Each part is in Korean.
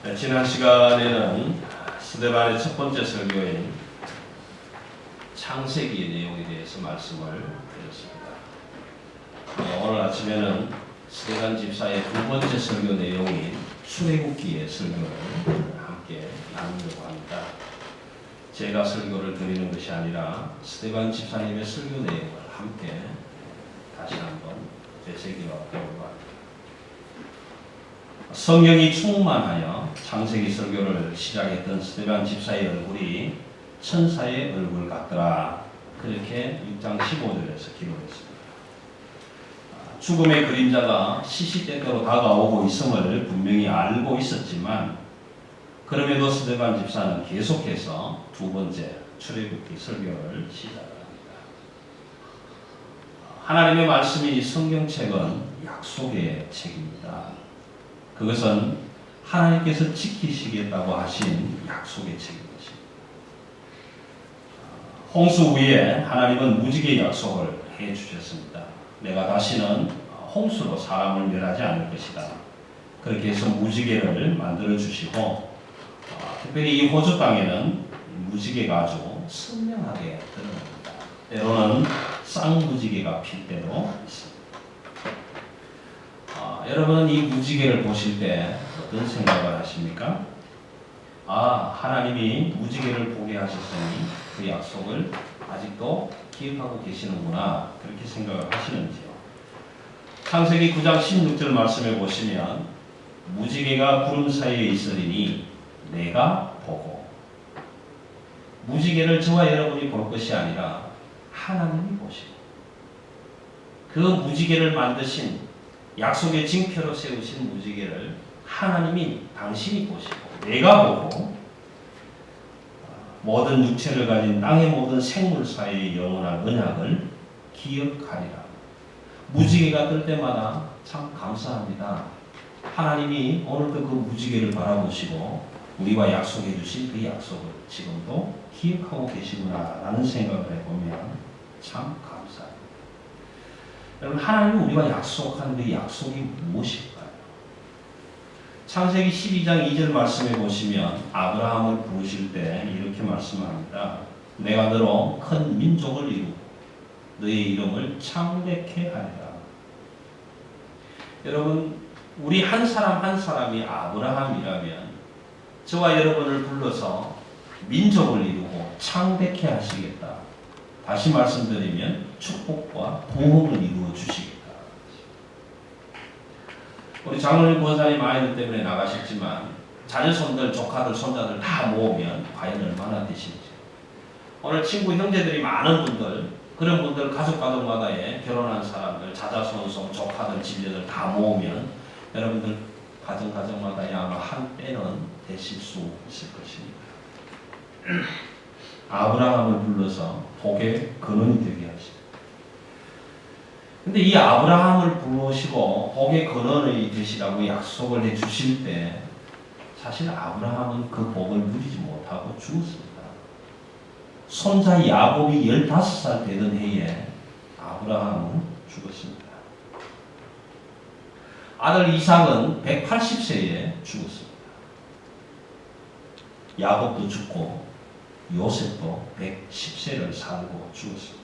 네, 지난 시간에는 스데반의 첫 번째 설교인 창세기의 내용에 대해서 말씀을 드렸습니다. 오늘 아침에는 스데반 집사의 두 번째 설교 내용인 출애굽기의 설교를 함께 나누려고 합니다. 제가 설교를 드리는 것이 아니라 스데반 집사님의 설교 내용을 함께 다시 한번 되새겨 보려고 합니다. 성경이 충만하여 창세기 설교를 시작했던 스데반 집사의 얼굴이 천사의 얼굴 같더라. 그렇게 6장 15절에서 기록했습니다. 죽음의 그림자가 시시때때로 다가오고 있음을 분명히 알고 있었지만 그럼에도 스데반 집사는 계속해서 두 번째 출애굽기 설교를 시작합니다. 하나님의 말씀이 성경책은 약속의 책입니다. 그것은 하나님께서 지키시겠다고 하신 약속의 책인 것입니다. 홍수 후에 하나님은 무지개의 약속을 해주셨습니다. 내가 다시는 홍수로 사람을 멸하지 않을 것이다. 그렇게 해서 무지개를 만들어 주시고 특별히 이 호주 땅에는 무지개가 아주 선명하게 드러납니다. 때로는 쌍무지개가 필 때도 있습니다. 여러분은 이 무지개를 보실 때 어떤 생각을 하십니까? 하나님이 무지개를 보게 하셨으니 그 약속을 아직도 기억하고 계시는구나, 그렇게 생각을 하시는지요? 창세기 9장 16절 말씀해 보시면 무지개가 구름 사이에 있으리니 내가 보고, 무지개를 저와 여러분이 볼 것이 아니라 하나님이 보시고, 그 무지개를 만드신 약속의 징표로 세우신 무지개를 하나님이 당신이 보시고 내가 보고 모든 육체를 가진 땅의 모든 생물 사이의 영원한 언약을 기억하리라. 무지개가 뜰 때마다 참 감사합니다. 하나님이 오늘도 그 무지개를 바라보시고 우리와 약속해 주신 그 약속을 지금도 기억하고 계시구나 라는 생각을 해보면 참 감사합니다. 여러분, 하나님은 우리와 약속한 그 약속이 무엇일까요? 창세기 12장 2절 말씀해 보시면 아브라함을 부르실 때 이렇게 말씀합니다. 내가 너로 큰 민족을 이루고 너의 이름을 창대케 하리라. 여러분, 우리 한 사람 한 사람이 아브라함이라면 저와 여러분을 불러서 민족을 이루고 창대케 하시겠다. 다시 말씀드리면 축복과 보험을 이루어 주시겠다. 우리 장로님 권사님 아이들 때문에 나가셨지만 자녀손들, 조카들, 손자들 다 모으면 과연 얼마나 되시는지. 오늘 친구, 형제들이 많은 분들, 그런 분들 가족마다에 결혼한 사람들, 자자손손, 조카들, 집녀들 다 모으면 여러분들 가정마다에 아마 한 때는 되실 수 있을 것입니다. 아브라함을 불러서 복의 근원이 되게 하시고, 근데 이 아브라함을 부르시고 복의 근원이 되시라고 약속을 해 주실 때 사실 아브라함은 그 복을 누리지 못하고 죽었습니다. 손자 야곱이 15살 되던 해에 아브라함은 죽었습니다. 아들 이삭은 180세에 죽었습니다. 야곱도 죽고 요셉도 110세를 살고 죽었습니다.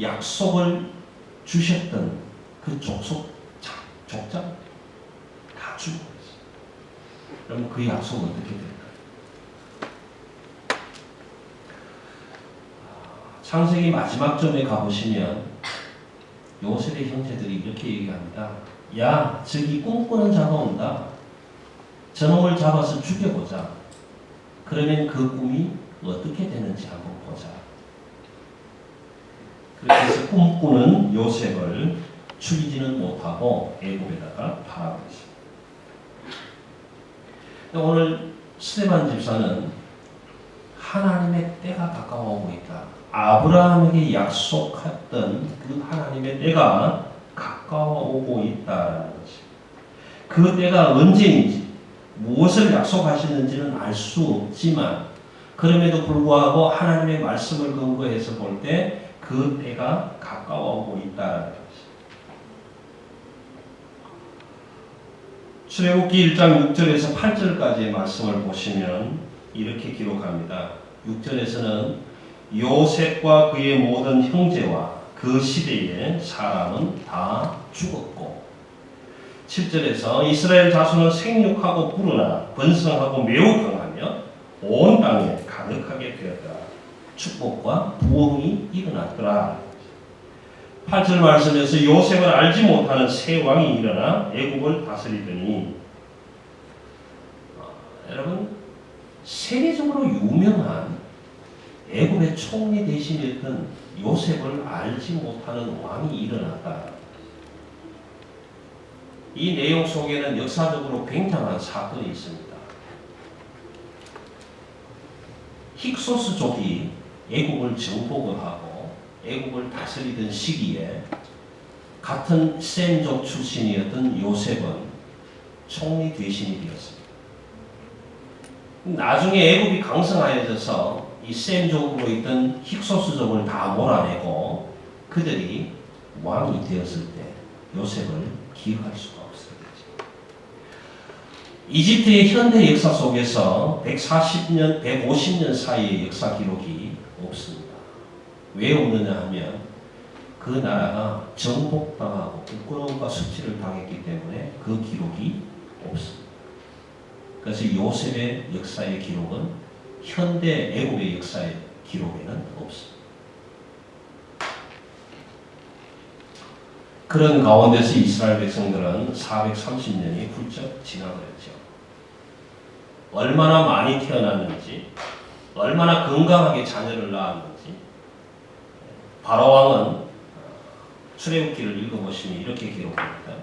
약속을 주셨던 그 족장 다 죽어버렸어요. 그럼 그 약속은 어떻게 될까요? 창세기 마지막 점에 가보시면 요셉의 형제들이 이렇게 얘기합니다. 야, 저기 꿈꾸는 자가 온다. 저놈을 잡아서 죽여보자. 그러면 그 꿈이 어떻게 되는지 한번 보자. 그렇게 해서 꿈꾸는 요셉을 죽이지는 못하고 애굽에다가 팔아버렸습니다. 오늘 스데반 집사는 하나님의 때가 가까워오고 있다. 아브라함에게 약속했던 그 하나님의 때가 가까워오고 있다라는 것입니다. 그 때가 언제인지, 무엇을 약속하시는지는 알 수 없지만 그럼에도 불구하고 하나님의 말씀을 근거해서 볼 때 그 때가 가까워오고 있다는 것입니다. 출애굽기 1장 6절에서 8절까지의 말씀을 보시면 이렇게 기록합니다. 6절에서는 요셉과 그의 모든 형제와 그 시대의 사람은 다 죽었고, 7절에서 이스라엘 자손은 생육하고 불어나 번성하고 매우 강하며 온 땅에 가득하게 되었더라. 축복과 부흥이 일어났더라. 8절 말씀에서 요셉을 알지 못하는 새 왕이 일어나 애굽을 다스리더니, 여러분 세계적으로 유명한 애굽의 총리 대신이었던 요셉을 알지 못하는 왕이 일어났다. 이 내용 속에는 역사적으로 굉장한 사건이 있습니다. 힉소스족이 애굽을 정복을 하고 애굽을 다스리던 시기에 같은 셈족 출신이었던 요셉은 총리 대신이 되었습니다. 나중에 애굽이 강성하여져서 이 셈족으로 있던 힉소스족을 다 몰아내고 그들이 왕이 되었을 때 요셉을 기억할 수가 없었겠죠. 이집트의 현대 역사 속에서 140년, 150년 사이의 역사 기록이 없습니다. 왜 없느냐 하면 그 나라가 정복당하고 부끄러움과 수치를 당했기 때문에 그 기록이 없습니다. 그래서 요셉의 역사의 기록은 현대 애굽의 역사의 기록에는 없습니다. 그런 가운데서 이스라엘 백성들은 430년이 훌쩍 지나버렸죠. 얼마나 많이 태어났는지, 얼마나 건강하게 자녀를 낳았는지, 바로왕은 출애굽기를 읽어보시면 이렇게 기록합니다.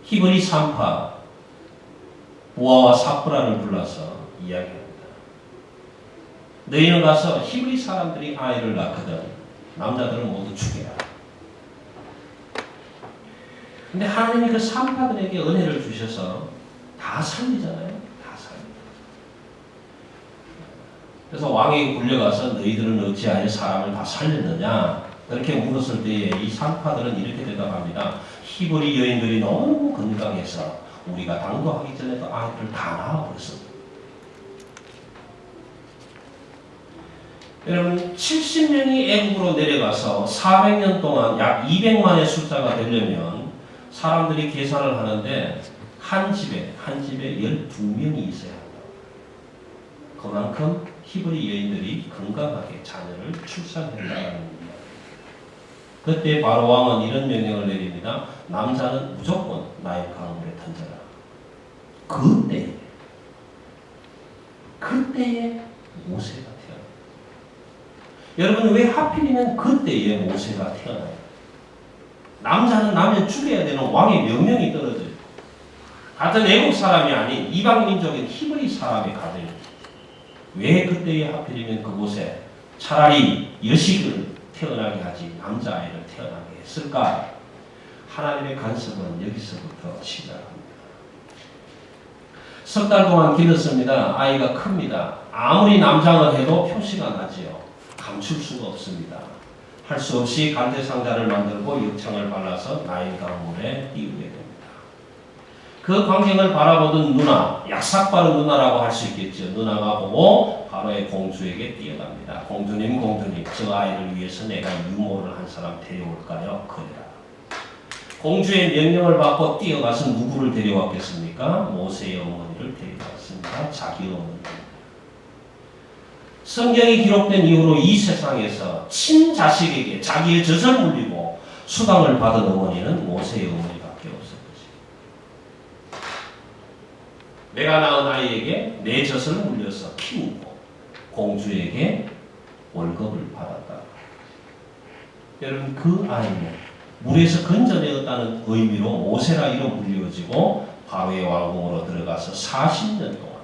히브리 산파 부하와 삽브라를 불러서 이야기합니다. 너희는 가서 히브리 사람들이 아이를 낳거든 남자들을 모두 죽여라. 근데 하나님이 그 산파들에게 은혜를 주셔서 다 살리잖아요. 다 살립니다. 그래서 왕에게 굴려가서 너희들은 어찌하여 사람을 다 살렸느냐 그렇게 물었을 때에 이 산파들은 이렇게 대답합니다. 히브리 여인들이 너무 건강해서 우리가 당도하기 전에도 아이들을 다 낳아버렸습니다. 여러분 70명이 애국으로 내려가서 400년 동안 약 200만의 숫자가 되려면 사람들이 계산을 하는데 한 집에 12명이 있어야 한다. 그만큼 히브리 여인들이 건강하게 자녀를 출산했다는 겁니다. 그때 바로 왕은 이런 명령을 내립니다. 남자는 무조건 나일 강물에 던져라. 그때에 모세가 태어나요. 여러분 왜 하필이면 그때에 모세가 태어나요? 남자는 나면 죽여야 되는 왕의 명령이 떨어져요. 같은 애국 사람이 아닌 이방민족인 히브리 사람의 가정이 왜 그때에 하필이면 그곳에 차라리 여식을 태어나게 하지 남자아이를 태어나게 했을까? 하나님의 간섭은 여기서부터 시작합니다. 석 달 동안 기르습니다. 아이가 큽니다. 아무리 남장을 해도 표시가 나지요. 감출 수가 없습니다. 할 수 없이 갈대상자를 만들고 역청을 발라서 나일 강물에 띄우게 됩니다. 그 광경을 바라보던 누나, 약삭빠른 누나라고 할 수 있겠죠. 누나가 보고 바로의 공주에게 뛰어갑니다. 공주님, 저 아이를 위해서 내가 유모를 한 사람 데려올까요? 그래라. 공주의 명령을 받고 뛰어가서 누구를 데려왔겠습니까? 모세의 어머니를 데려왔습니다. 자기 어머니입니다. 성경이 기록된 이후로 이 세상에서 친자식에게 자기의 젖을 물리고 수강을 받은 어머니는 모세의 어머니밖에 없을 것입니다. 내가 낳은 아이에게 내 젖을 물려서 키우고 공주에게 월급을 받았다. 여러분 그 아이는 물에서 건져내었다는 의미로 모세라 이름 불리어지고 바로의 왕궁으로 들어가서 40년 동안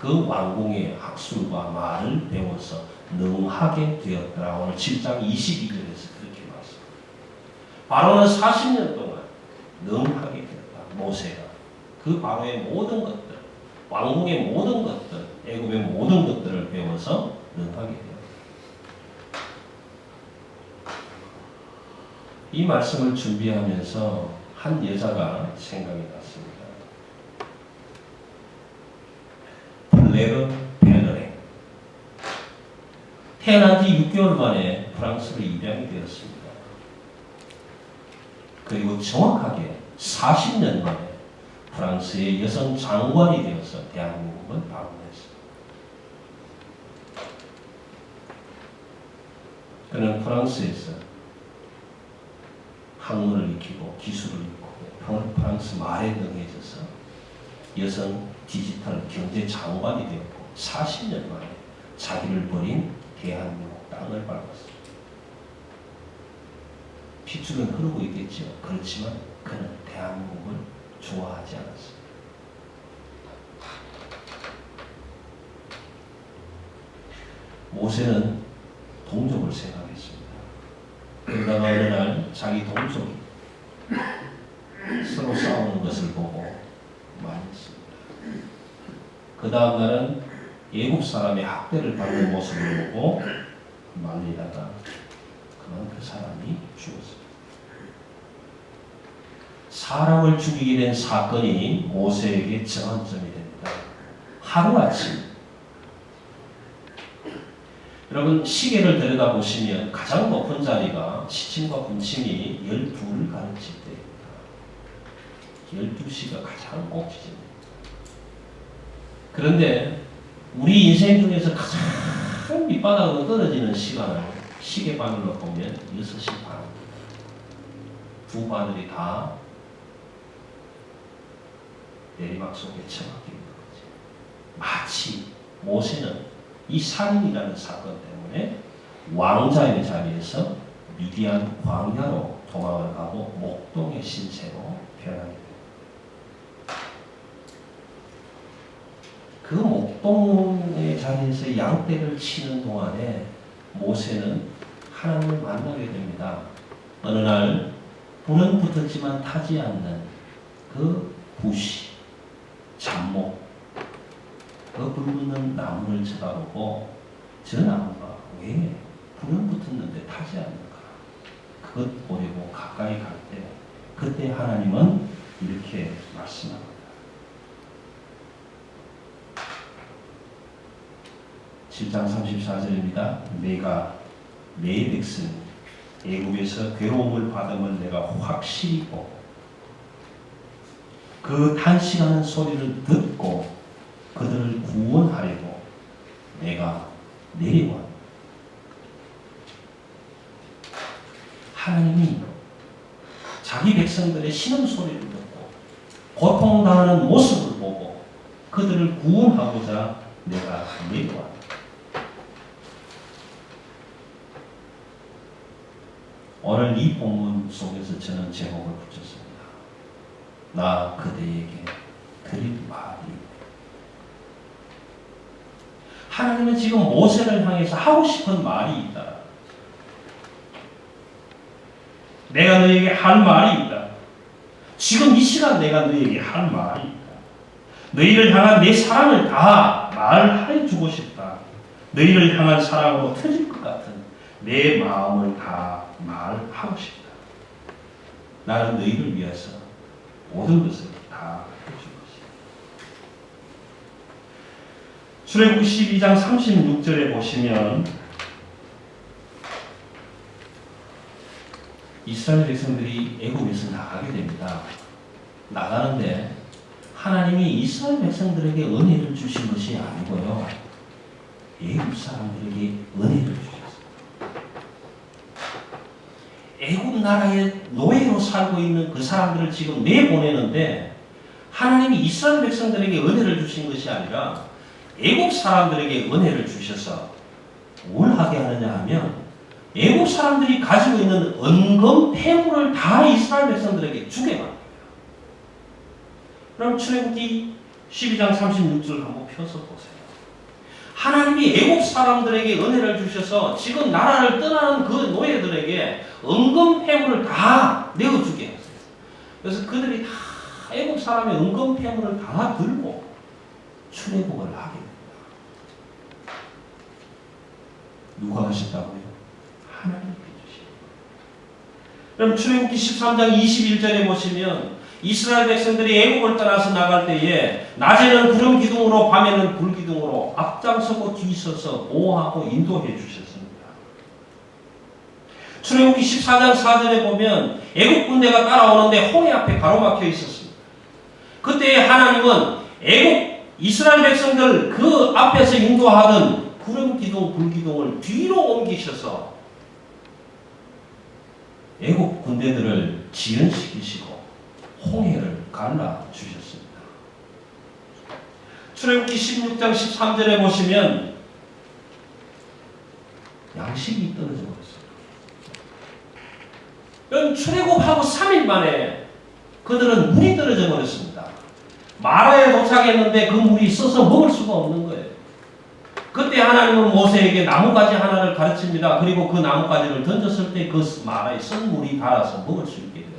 그 왕궁의 학술과 말을 배워서 능하게 되었더라. 오늘 7장 22절에서 그렇게 말씀합니다. 바로는 40년 동안 능하게 되었다. 모세가 그 바로의 모든 것들, 왕궁의 모든 것들, 애굽의 모든 것들을 배워서 능하게 되었다. 이 말씀을 준비하면서 한 여자가 생각이 났습니다. 플레르 페너레. 태어난 지 6개월 만에 프랑스로 입양이 되었습니다. 그리고 정확하게 40년 만에 프랑스의 여성 장관이 되어서 대한민국을 방문했습니다. 그는 프랑스에서 학문을 익히고 기술을 익히고 프랑스 말에 능해져서 여성 디지털 경제 장관이 되었고 40년 만에 자기를 버린 대한민국 땅을 밟았습니다. 핏줄은 흐르고 있겠죠. 그렇지만 그는 대한민국을 좋아하지 않았습니다. 모세는 동족을 생각했습니다. 그러다가 어느 날 자기 동족이 서로 싸우는 것을 보고 말했습니다. 그 다음 날은 애굽 사람의 학대를 받는 모습을 보고 말리다가 그만 그 사람이 죽었습니다. 사람을 죽이게 된 사건이 모세에게 전환점이 됩니다. 하루아침 여러분 시계를 들여다보시면 가장 높은 자리가 시침과 분침이 12를 가르칠 때입니다. 12시가 가장 꼭지입니다. 그런데 우리 인생 중에서 가장 밑바닥으로 떨어지는 시간을 시계바늘로 보면 6시 반입니다. 두 바늘이 다 내리막 속에 처박혀 있는 거죠. 마치 모세는 이 살인이라는 사건 때문에 왕자의 자리에서 미디안 광야로 도망을 가고 목동의 신세로 변하게 됩니다. 그 목동의 자리에서 양떼를 치는 동안에 모세는 하나님을 만나게 됩니다. 어느 날 불은 붙었지만 타지 않는 그 부시, 잡목, 그 붉은 나무를 쳐다보고 저 나무가 왜 불은 붙었는데 타지 않는가? 그것 보려고 가까이 갈 때 그때 하나님은 이렇게 말씀합니다. 7장 34절입니다. 내가 내 백성 애굽에서 괴로움을 받음을 내가 확실히 보고 그 탄식하는 소리를 듣고 그들을 구원하려고 내가 내려왔다. 하나님이 자기 백성들의 신음소리를 듣고 고통당하는 모습을 보고 그들을 구원하고자 내가 내려왔다. 오늘 이 본문 속에서 저는 제목을 붙였습니다. 나 그대에게 드릴 말이. 하나님은 지금 모세를 향해서 하고 싶은 말이 있다. 내가 너에게 할 말이 있다. 지금 이 시간 내가 너에게 할 말이 있다. 너희를 향한 내 사랑을 다 말해 주고 싶다. 너희를 향한 사랑으로 터질 것 같은 내 마음을 다 말하고 싶다. 나는 너희를 위해서 모든 것을 다 해줄 것이다. 출애굽기 12장 36절에 보시면 이스라엘 백성들이 애굽에서 나가게 됩니다. 나가는데 하나님이 이스라엘 백성들에게 은혜를 주신 것이 아니고요. 애굽 사람들에게 은혜를 주셨습니다. 애굽 나라의 노예로 살고 있는 그 사람들을 지금 내보내는데 하나님이 이스라엘 백성들에게 은혜를 주신 것이 아니라 애굽 사람들에게 은혜를 주셔서 뭘 하게 하느냐 하면 애굽 사람들이 가지고 있는 은금 폐물을 다 이스라엘 백성들에게 주게 합니다. 그럼 출애굽기 12장 36절 한번 펴서 보세요. 하나님이 애굽 사람들에게 은혜를 주셔서 지금 나라를 떠나는 그 노예들에게 은금 폐물을 다 내어주게 했어요. 그래서 그들이 다 애굽 사람의 은금 폐물을 다 들고 출애굽을 하게 됩니다. 누가 하셨다고요? 하나님께 주시고 그럼 출애굽기 13장 21절에 보시면 이스라엘 백성들이 애국을 떠나서 나갈 때에 낮에는 구름 기둥으로 밤에는 불 기둥으로 앞장서고 뒤서서 보호하고 인도해 주셨습니다. 출애굽기 14장 4절에 보면 애국 군대가 따라오는데 홍해 앞에 가로막혀 있었습니다. 그때 하나님은 애국 이스라엘 백성들 그 앞에서 인도하던 구름 기둥, 불 기둥을 뒤로 옮기셔서 애국 군대들을 지연시키시고 홍해를 갈라 주셨습니다. 출애굽기 16장 13절에 보시면 양식이 떨어져 버렸습니다. 출애굽하고 3일 만에 그들은 물이 떨어져 버렸습니다. 마라에 도착했는데 그 물이 써서 먹을 수가 없는 거예요. 그때 하나님은 모세에게 나뭇가지 하나를 가르칩니다. 그리고 그 나뭇가지를 던졌을 때 그 마라에 쓴 물이 닳아서 먹을 수 있게 되었습니다.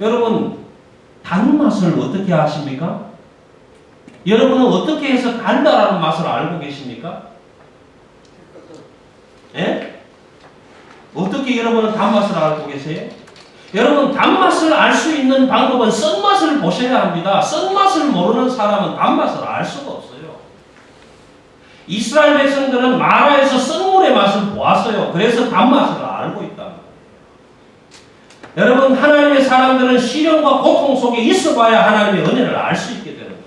여러분, 단맛을 어떻게 아십니까? 여러분은 어떻게 해서 단다라는 맛을 알고 계십니까? 예? 어떻게 여러분은 단맛을 알고 계세요? 여러분, 단맛을 알 수 있는 방법은 쓴맛을 보셔야 합니다. 쓴맛을 모르는 사람은 단맛을 알 수가 없어요. 이스라엘 백성들은 마라에서 쓴물의 맛을 보았어요. 그래서 단맛을 알고 있다. 여러분, 하나님의 사람들은 시련과 고통 속에 있어봐야 하나님의 은혜를 알 수 있게 되는 거예요.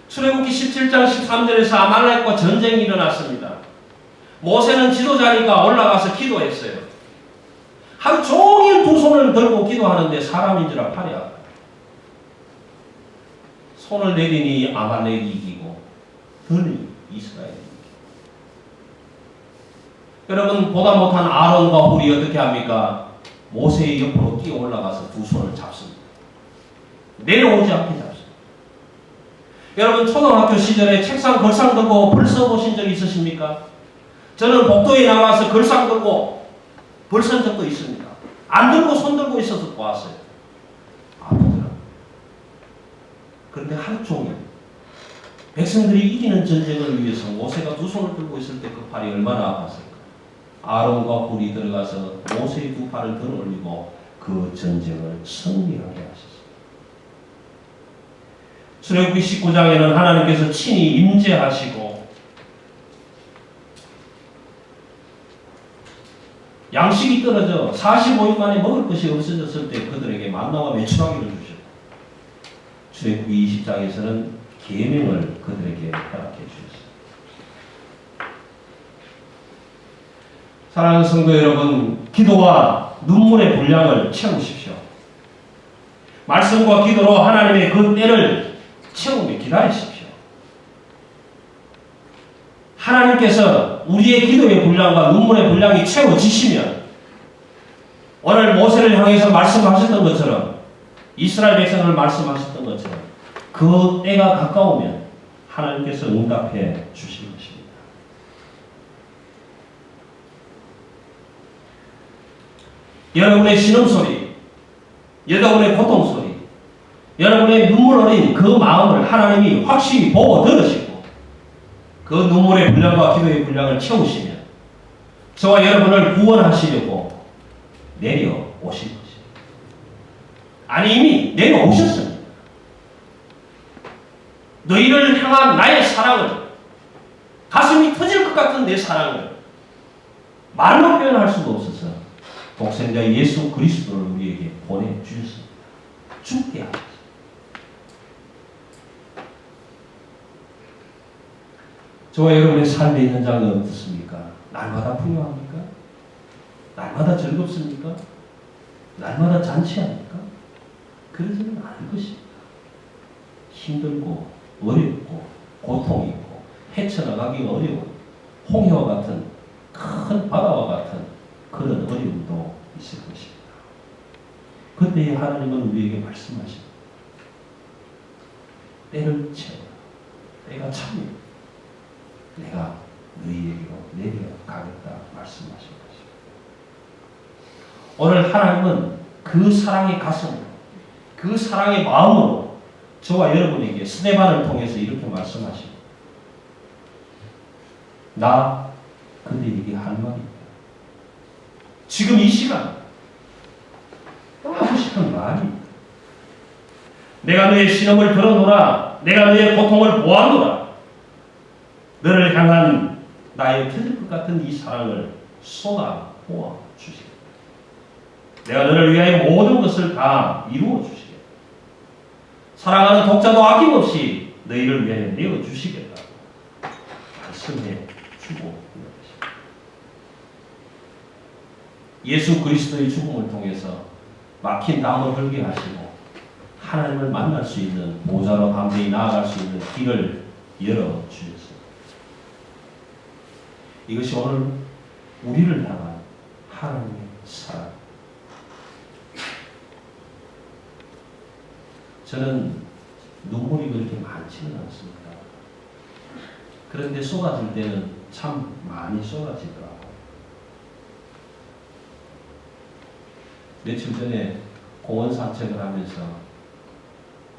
출애굽기 17장 13절에서 아말렉과 전쟁이 일어났습니다. 모세는 지도자니까 올라가서 기도했어요. 하루 종일 두 손을 들고 기도하는데 사람인 줄 팔이 아파요. 손을 내리니 아말렉이 이기고 드니 이스라엘이 이기고. 여러분, 보다 못한 아론과 훌이 어떻게 합니까? 모세의 옆으로 뛰어 올라가서 두 손을 잡습니다. 내려오지 않게 잡습니다. 여러분, 초등학교 시절에 책상 걸상 들고 벌 써보신 적 있으십니까? 저는 복도에 나가서 걸상 들고 벌 쓴 적도 있습니다. 안 들고 손 들고 있어서 보았어요. 아프더라고요. 그런데 하루 종일 백성들이 이기는 전쟁을 위해서 모세가 두 손을 들고 있을 때 그 팔이 얼마나 아팠을까? 아론과 훌이 들어가서 모세의 두 팔을 들어 올리고 그 전쟁을 승리하게 하셨습니다. 출애굽기 19장에는 하나님께서 친히 임재하시고 양식이 떨어져 45일 만에 먹을 것이 없어졌을 때 그들에게 만나와 메추라기를 주셨고, 출애굽기 20장에서는 계명을 그들에게 허락해 주셨습니다. 사랑하는 성도 여러분, 기도와 눈물의 분량을 채우십시오. 말씀과 기도로 하나님의 그 때를 채우며 기다리십시오. 하나님께서 우리의 기도의 분량과 눈물의 분량이 채워지시면 오늘 모세를 향해서 말씀하셨던 것처럼, 이스라엘 백성을 말씀하셨던 것처럼 그 때가 가까우면 하나님께서 응답해 주실 것입니다. 여러분의 신음소리, 여러분의 고통소리, 여러분의 눈물 어린 그 마음을 하나님이 확실히 보고 들으시고 그 눈물의 분량과 기도의 분량을 채우시면 저와 여러분을 구원하시려고 내려오실 것입니다. 아니, 이미 내려오셨습니다. 너희를 향한 나의 사랑을, 가슴이 터질 것 같은 내 사랑을 말로 표현할 수도 없어서 독생자 예수 그리스도를 우리에게 보내주셨습니다. 죽게 하셨습니다. 저와 여러분의 삶의 현장은 어떻습니까? 날마다 풍요합니까? 날마다 즐겁습니까? 날마다 잔치합니까? 그러지는 않을 것입니다. 힘들고 어렵고 고통이 있고 헤쳐나가기가 어려운 홍해와 같은 큰 바다와 같은 그런 어려움도 있을 것입니다. 그때 하나님은 우리에게 말씀하십니다. 때를 채워라. 때가 참이다. 내가 너희에게로 내려가겠다 말씀하신 것입니다. 오늘 하나님은 그 사랑의 가슴으로, 그 사랑의 마음으로 저와 여러분에게 스데반을 통해서 이렇게 말씀하십니다. 나 그대에게 할 말입니다. 지금 이 시간 하고 싶은 말입니다. 내가 너의 신음을 들어노라. 내가 너의 고통을 보아노라. 너를 향한 나의 터질 것 같은 이 사랑을 쏟아 부어 주시겠다. 내가 너를 위하여 모든 것을 다 이루어 주시겠다. 사랑하는 독자도 아낌없이 너희를 위하여 내어 주시겠다. 말씀해 주고 있는 것입니다. 예수 그리스도의 죽음을 통해서 막힌 담을 흘게 하시고 하나님을 만날 수 있는 보좌로 담대히 나아갈 수 있는 길을 열어 주셨습니다. 이것이 오늘 우리를 향한 하나님의 사랑. 저는 눈물이 그렇게 많지는 않습니다. 그런데 쏟아질 때는 참 많이 쏟아지더라고요. 며칠 전에 공원 산책을 하면서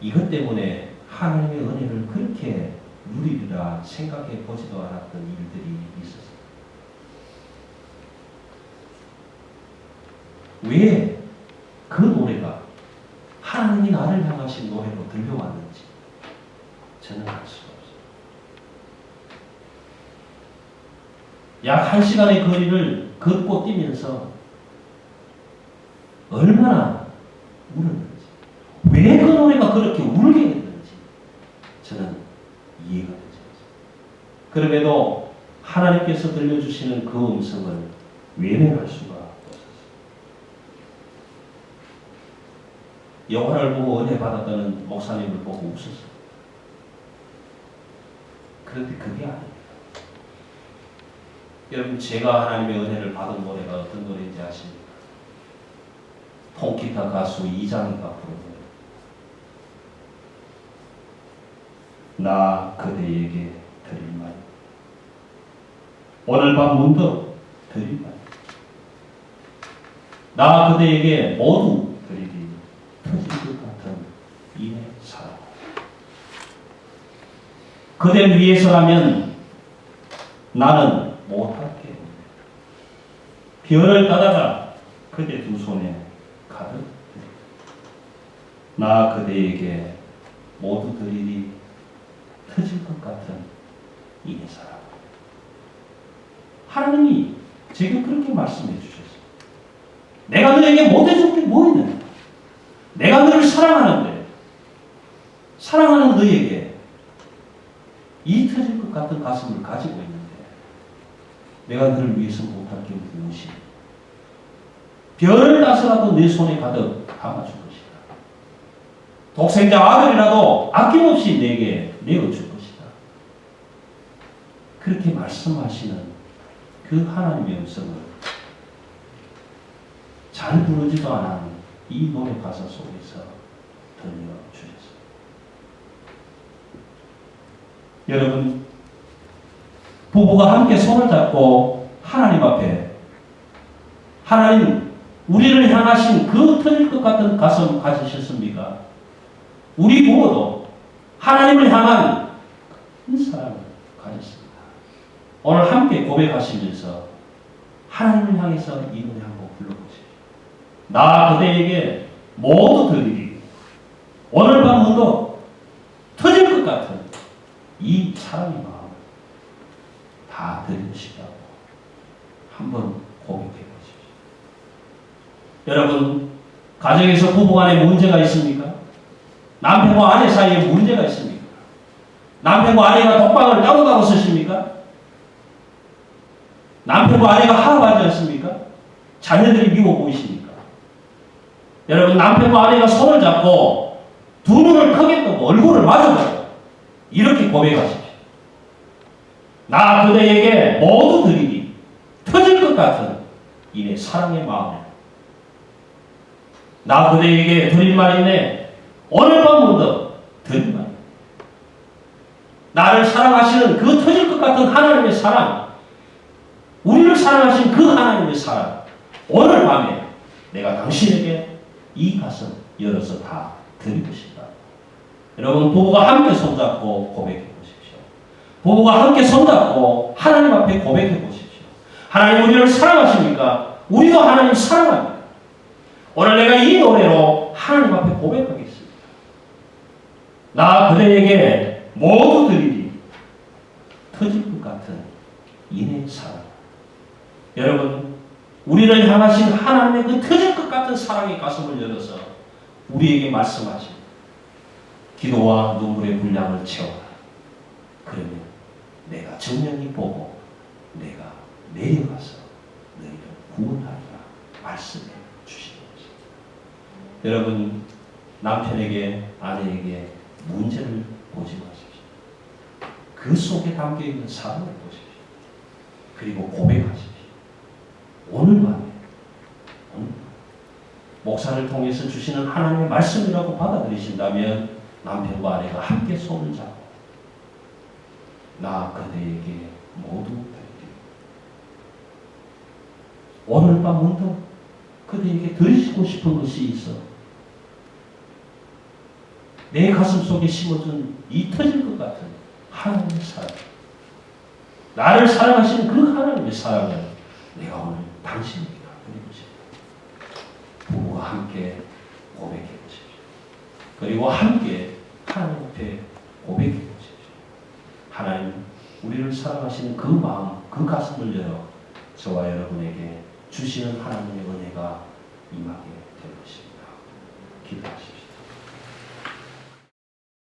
이것 때문에 하나님의 은혜를 그렇게 누리리라 생각해 보지도 않았던 일들이 있었어요. 왜 그 노래가 하나님이 나를 향하신 노래로 들려왔는지 저는 알 수가 없어요. 약 1시간의 거리를 걷고 뛰면서 얼마나 울었는지, 왜 그 노래가 그렇게 울게 했는지 저는 이해가 되지 않습니다. 그럼에도 하나님께서 들려주시는 그 음성을 외면할 수가 없었어요. 영화를 보고 은혜 받았다는 목사님을 보고 웃었어요. 그런데 그게 아닙니다. 여러분, 제가 하나님의 은혜를 받은 노래가 어떤 노래인지 아십니까? 통기타 가수 이장희가 부른 노래. 나 그대에게 드릴 말. 오늘 밤 문득 드릴 말. 나 그대에게 모두 드리리. 터질 것 같은 이내 사랑. 그대 위해서라면 나는 못할게. 별을 따다가 그대 두 손에 가득 드리리. 나 그대에게 모두 드리리. 터질 것 같은 이내 사랑. 하나님이 제게 그렇게 말씀해 주셨어요. 내가 너에게 못해줄 게 뭐 있느냐? 내가 너를 사랑하는데, 사랑하는 너에게 이 터질 것 같은 가슴을 가지고 있는데 내가 너를 위해서 못할 게 무엇이냐? 별을 따서라도 내 손에 가득 담아줄 것이다. 독생자 아들이라도 아낌없이 내게 내어줄 것이다. 그렇게 말씀하시는 그 하나님의 음성을 잘 부르지도 않은 이 노래 가사 속에서 들려주셨습니다. 여러분, 부부가 함께 손을 잡고 하나님 앞에, 하나님 우리를 향하신 그 터질 것 같은 가슴 가지셨습니까? 우리 부부도 하나님을 향한 큰 사랑을 가졌습니다. 오늘 함께 고백하시면서 하나님을 향해서 이 노래 한번 불러보십시오. 나 그대에게 모두 드리리. 오늘 밤 문도 터질 것 같은 이 사랑의 마음을 다 드리고 싶다고 한번 고백해 보십시오. 여러분, 가정에서 부부간에 문제가 있습니까? 남편과 아내 사이에 문제가 있습니까? 남편과 아내가 독방을 따로따로 쓰십니까? 남편과 아내가 화합하지 않습니까? 자녀들이 미워 보이십니까? 여러분, 남편과 아내가 손을 잡고 두 눈을 크게 뜨고 얼굴을 마주보고 이렇게 고백하십시오. 나 그대에게 모두 드리기 터질 것 같은 이내 사랑의 마음을. 나 그대에게 드릴 말이네. 오늘 밤 문득 드릴 말. 나를 사랑하시는 그 터질 것 같은 하나님의 사랑, 우리를 사랑하신 그 하나님의 사랑, 오늘 밤에 내가 당신에게 이 가슴 열어서 다 드리고 싶다. 여러분, 부부가 함께 손잡고 고백해 보십시오. 부부가 함께 손잡고 하나님 앞에 고백해 보십시오. 하나님 우리를 사랑하십니까? 우리도 하나님 사랑합니다. 오늘 내가 이 노래로 하나님 앞에 고백하겠습니다. 나 그대에게 모두 드리리 터질 것 같은 인의 사랑. 여러분, 우리를 향하신 하나님의 그 터질 것 같은 사랑의 가슴을 열어서 우리에게 말씀하십니다. 기도와 눈물의 분량을 채워라. 그러면 내가 정령히 보고 내가 내려가서 너희를 구원하리라 말씀해 주시는 것입니다. 여러분, 남편에게 아내에게 문제를 보지 마십시오. 그 속에 담겨있는 사랑을 보십시오. 그리고 고백하십시오. 오늘 밤에 목사를 통해서 주시는 하나님의 말씀이라고 받아들이신다면 남편과 아내가 함께 손을 잡고 나 그대에게 모두 드리리. 오늘 밤 문득 그대에게 드리고 싶은 것이 있어. 내 가슴 속에 심어준 이 터질 것 같은 하나님의 사랑. 나를 사랑하시는 그 하나님의 사랑을 내가 오늘 당신에게 드리고 싶다. 부부가 함께 고백해 보십시오. 그리고 함께 하나님 앞에 고백해 보십시오. 하나님, 우리를 사랑하시는 그 마음, 그 가슴을 열어 저와 여러분에게 주시는 하나님의 은혜가 임하게 될 것입니다. 기도하십시오.